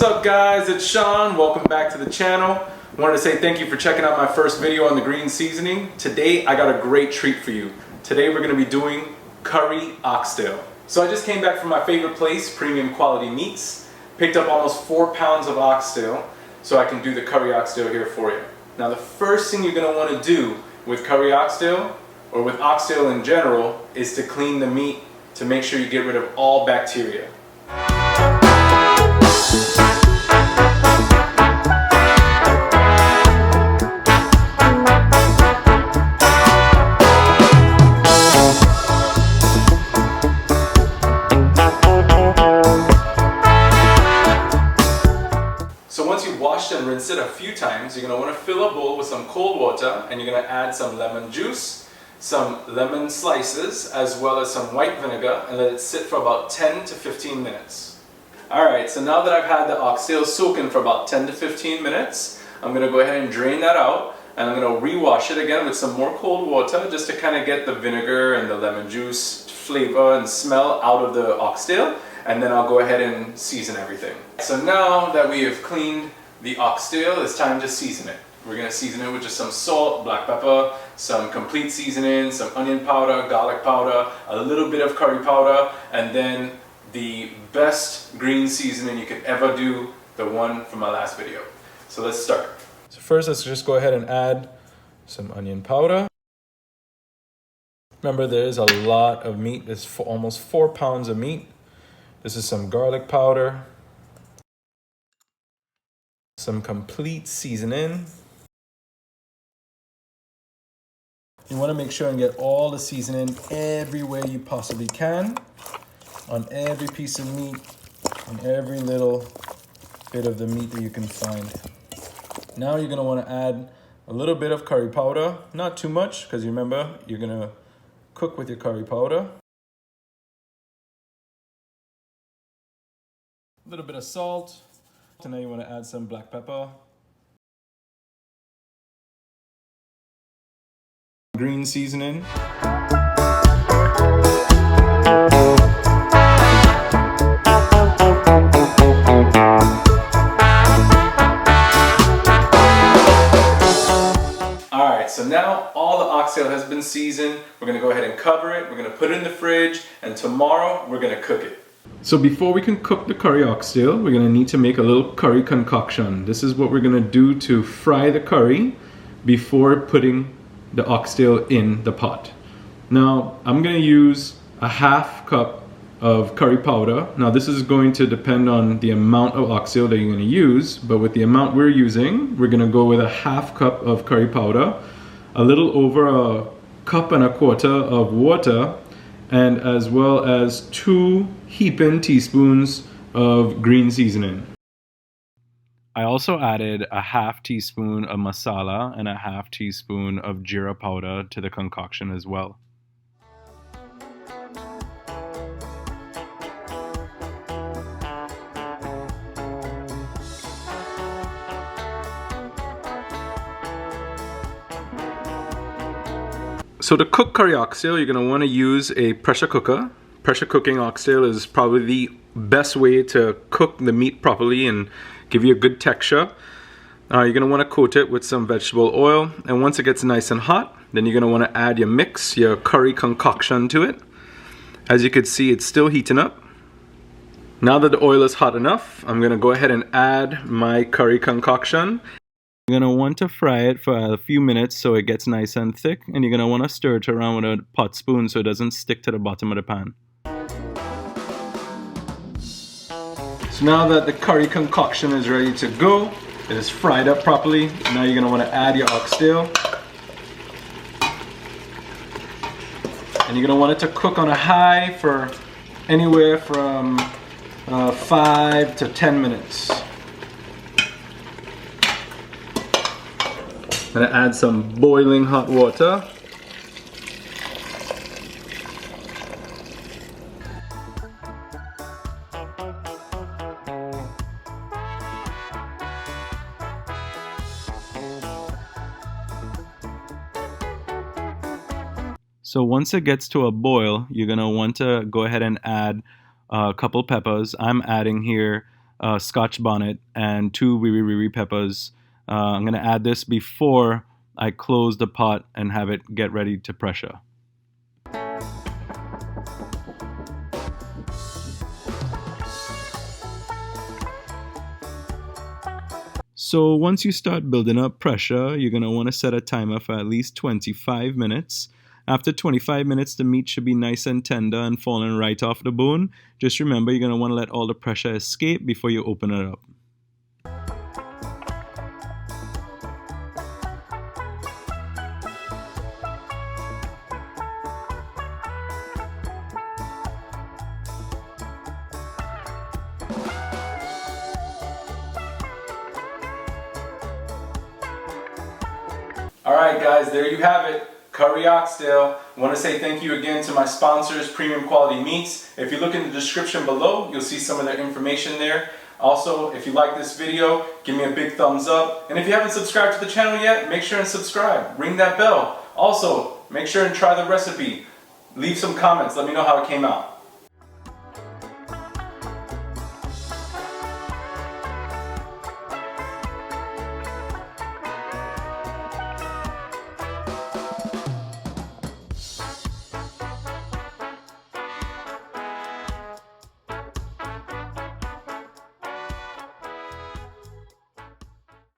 up guys, it's Sean. Welcome back to the channel. I wanted to say thank you for checking out my first video on the green seasoning. Today I got a great treat for you. Today we're going to be doing curry oxtail. So I just came back from my favorite place, Premium Quality Meats. Picked up almost 4 pounds of oxtail so I can do the curry oxtail here for you. Now the first thing you're going to want to do with curry oxtail, or with oxtail in general, is to clean the meat to make sure you get rid of all bacteria. So once you've washed and rinsed it a few times, you're going to want to fill a bowl with some cold water, and you're going to add some lemon juice, some lemon slices, as well as some white vinegar, and let it sit for about 10 to 15 minutes. Alright, so now that I've had the oxtail soaking for about 10 to 15 minutes, I'm going to go ahead and drain that out, and I'm going to rewash it again with some more cold water just to kind of get the vinegar and the lemon juice flavor and smell out of the oxtail, and then I'll go ahead and season everything. So now that we have cleaned the oxtail, it's time to season it. We're going to season it with just some salt, black pepper, some complete seasoning, some onion powder, garlic powder, a little bit of curry powder, and then the best green seasoning you could ever do, the one from my last video. So let's start. So first let's just go ahead and add some onion powder. Remember, there is a lot of meat. There's almost 4 pounds of meat. This is some garlic powder, some complete seasoning. You want to make sure and get all the seasoning everywhere you possibly can, on every piece of meat, on every little bit of the meat that you can find. Now you're going to want to add a little bit of curry powder, not too much, because remember, you're going to cook with your curry powder. A little bit of salt, and now you want to add some black pepper. Green seasoning. Alright, so now all the oxtail has been seasoned. We're going to go ahead and cover it. We're going to put it in the fridge, and tomorrow we're going to cook it. So before we can cook the curry oxtail, we're going to need to make a little curry concoction. This is what we're going to do to fry the curry before putting the oxtail in the pot. Now I'm going to use a half cup of curry powder. Now this is going to depend on the amount of oxtail that you're going to use, but with the amount we're using, we're going to go with a half cup of curry powder, a little over a cup and a quarter of water, and as well as 2 heaping teaspoons of green seasoning. I also added a half teaspoon of masala and a half teaspoon of jeera powder to the concoction as well. So to cook curry oxtail, you're going to want to use a pressure cooker. Pressure cooking oxtail is probably the best way to cook the meat properly and give you a good texture. You're going to want to coat it with some vegetable oil, and once it gets nice and hot, then you're going to want to add your mix, your curry concoction to it. As you can see, it's still heating up. Now that the oil is hot enough, I'm going to go ahead and add my curry concoction. You're going to want to fry it for a few minutes so it gets nice and thick, and you're going to want to stir it around with a pot spoon so it doesn't stick to the bottom of the pan. So now that the curry concoction is ready to go, it is fried up properly. Now you're going to want to add your oxtail. And you're going to want it to cook on a high for anywhere from 5 to 10 minutes. I'm going to add some boiling hot water. So once it gets to a boil, you're going to want to go ahead and add a couple peppers. I'm adding here Scotch bonnet, and 2 riri peppers. I'm going to add this before I close the pot and have it get ready to pressure. So once you start building up pressure, you're going to want to set a timer for at least 25 minutes. After 25 minutes, the meat should be nice and tender and falling right off the bone. Just remember, you're going to want to let all the pressure escape before you open it up. Alright guys, there you have it. Curry oxtail. I want to say thank you again to my sponsors, Premium Quality Meats. If you look in the description below, you'll see some of their information there. Also, if you like this video, give me a big thumbs up. And if you haven't subscribed to the channel yet, make sure and subscribe. Ring that bell. Also, make sure and try the recipe. Leave some comments. Let me know how it came out.